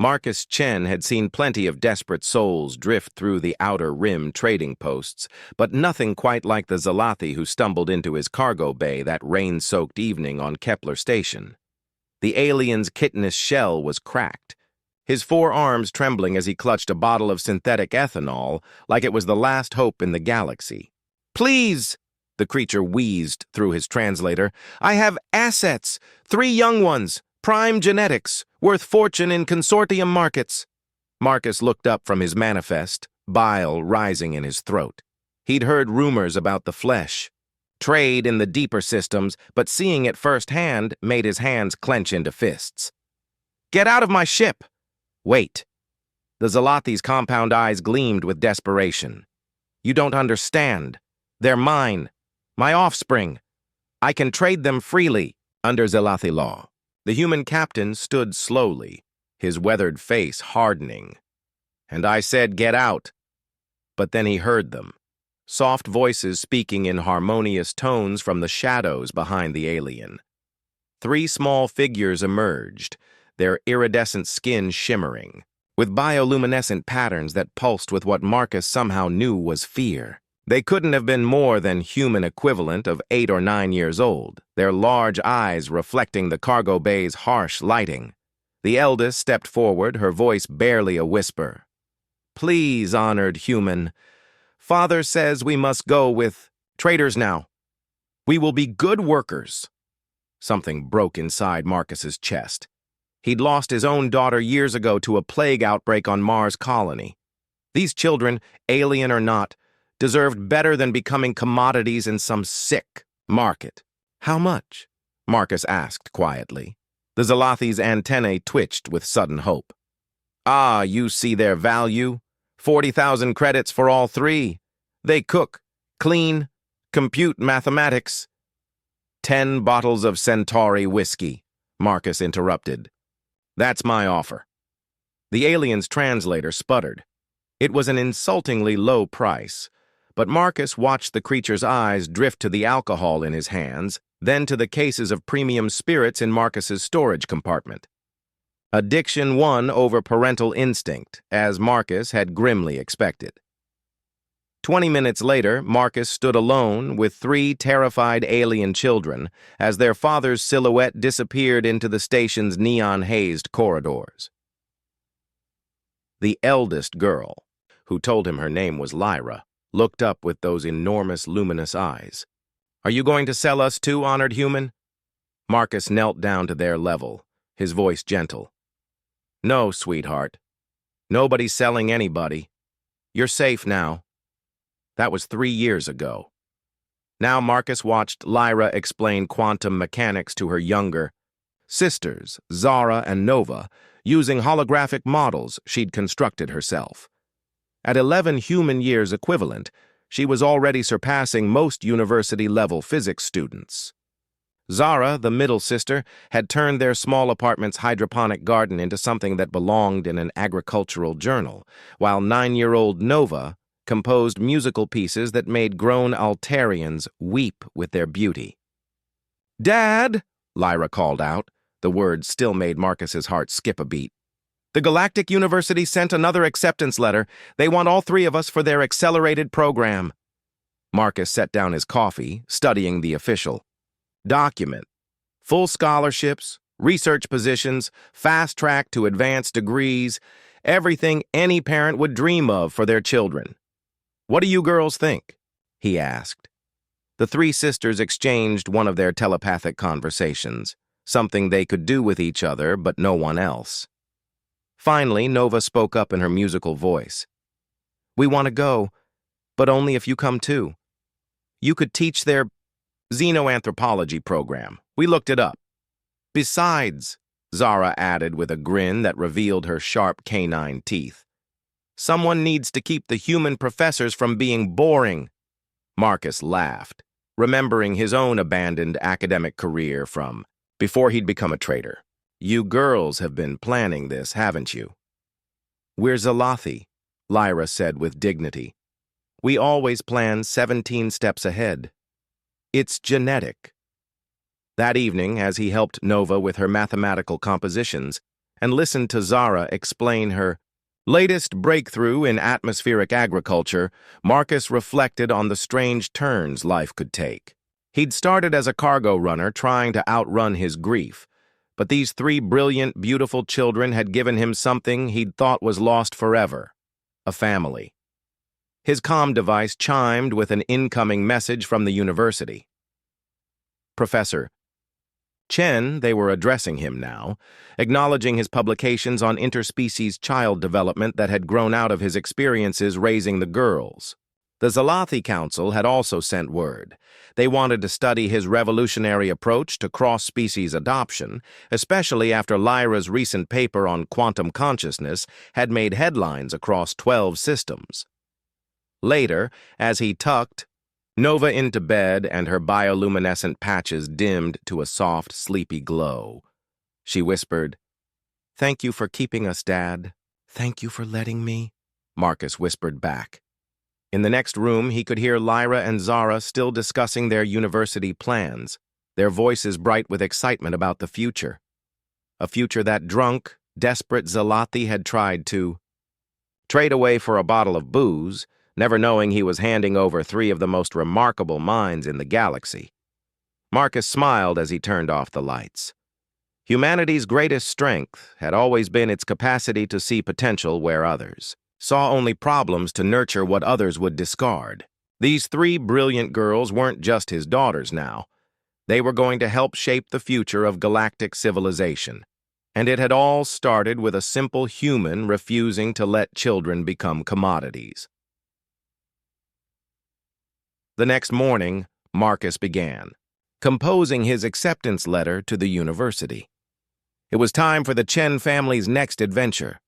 Marcus Chen had seen plenty of desperate souls drift through the outer rim trading posts, but nothing quite like the Zalathi who stumbled into his cargo bay that rain-soaked evening on Kepler Station. The alien's chitinous shell was cracked, his forearms trembling as he clutched a bottle of synthetic ethanol like it was the last hope in the galaxy. "Please," the creature wheezed through his translator, "I have assets, 3 young ones, prime genetics, worth fortune in consortium markets." Marcus looked up from his manifest, bile rising in his throat. He'd heard rumors about the flesh, trade in the deeper systems, but seeing it firsthand made his hands clench into fists. "Get out of my ship!" "Wait." The Zalathi's compound eyes gleamed with desperation. "You don't understand. They're mine. My offspring. I can trade them freely under Zalathi law." The human captain stood slowly, his weathered face hardening. "And I said get out." But then he heard them. Soft voices speaking in harmonious tones from the shadows behind the alien. 3 small figures emerged, their iridescent skin shimmering, with bioluminescent patterns that pulsed with what Marcus somehow knew was fear. They couldn't have been more than human equivalent of 8 or 9 years old, their large eyes reflecting the cargo bay's harsh lighting. The eldest stepped forward, her voice barely a whisper. "Please, honored human. Father says we must go with traders now. We will be good workers." Something broke inside Marcus's chest. He'd lost his own daughter years ago to a plague outbreak on Mars colony. These children, alien or not, deserved better than becoming commodities in some sick market. "How much?" Marcus asked quietly. The Zalathi's antennae twitched with sudden hope. "Ah, you see their value? 40,000 credits for all 3. They cook, clean, compute mathematics." 10 bottles of Centauri whiskey," Marcus interrupted. "That's my offer." The alien's translator sputtered. It was an insultingly low price, but Marcus watched the creature's eyes drift to the alcohol in his hands, then to the cases of premium spirits in Marcus's storage compartment. Addiction won over parental instinct, as Marcus had grimly expected. 20 minutes later, Marcus stood alone with 3 terrified alien children as their father's silhouette disappeared into the station's neon-hazed corridors. The eldest girl, who told him her name was Lyra, looked up with those enormous luminous eyes. "Are you going to sell us too, honored human?" Marcus knelt down to their level, his voice gentle. "No, sweetheart. Nobody's selling anybody. You're safe now." That was 3 years ago. Now Marcus watched Lyra explain quantum mechanics to her younger sisters, Zara and Nova, using holographic models she'd constructed herself. At 11 human years equivalent, she was already surpassing most university-level physics students. Zara, the middle sister, had turned their small apartment's hydroponic garden into something that belonged in an agricultural journal, while 9-year-old Nova composed musical pieces that made grown Altarians weep with their beauty. "Dad!" Lyra called out. The words still made Marcus's heart skip a beat. "The Galactic University sent another acceptance letter. They want all 3 of us for their accelerated program." Marcus set down his coffee, studying the official document. Full scholarships, research positions, fast track to advanced degrees, everything any parent would dream of for their children. "What do you girls think?" he asked. The 3 sisters exchanged one of their telepathic conversations, something they could do with each other but no one else. Finally, Nova spoke up in her musical voice. "We want to go, but only if you come too. You could teach their xenoanthropology program. We looked it up. Besides," Zara added with a grin that revealed her sharp canine teeth, "someone needs to keep the human professors from being boring." Marcus laughed, remembering his own abandoned academic career from before he'd become a trader. "You girls have been planning this, haven't you?" "We're Zalathi," Lyra said with dignity. "We always plan 17 steps ahead. It's genetic." That evening, as he helped Nova with her mathematical compositions, and listened to Zara explain her latest breakthrough in atmospheric agriculture. Marcus reflected on the strange turns life could take. He'd started as a cargo runner trying to outrun his grief, but these three brilliant, beautiful children had given him something he'd thought was lost forever: a family. His comm device chimed with an incoming message from the university. Professor Chen, they were addressing him now, acknowledging his publications on interspecies child development that had grown out of his experiences raising the girls. The Zalathi Council had also sent word. They wanted to study his revolutionary approach to cross-species adoption, especially after Lyra's recent paper on quantum consciousness had made headlines across 12 systems. Later, as he tucked Nova into bed and her bioluminescent patches dimmed to a soft, sleepy glow, she whispered, "Thank you for keeping us, Dad." "Thank you for letting me," Marcus whispered back. In the next room, he could hear Lyra and Zara still discussing their university plans, their voices bright with excitement about the future. A future that drunk, desperate Zalathi had tried to trade away for a bottle of booze, never knowing he was handing over three of the most remarkable minds in the galaxy. Marcus smiled as he turned off the lights. Humanity's greatest strength had always been its capacity to see potential where others saw only problems, to nurture what others would discard. These three brilliant girls weren't just his daughters now. They were going to help shape the future of galactic civilization. And it had all started with a simple human refusing to let children become commodities. The next morning, Marcus began composing his acceptance letter to the university. It was time for the Chen family's next adventure.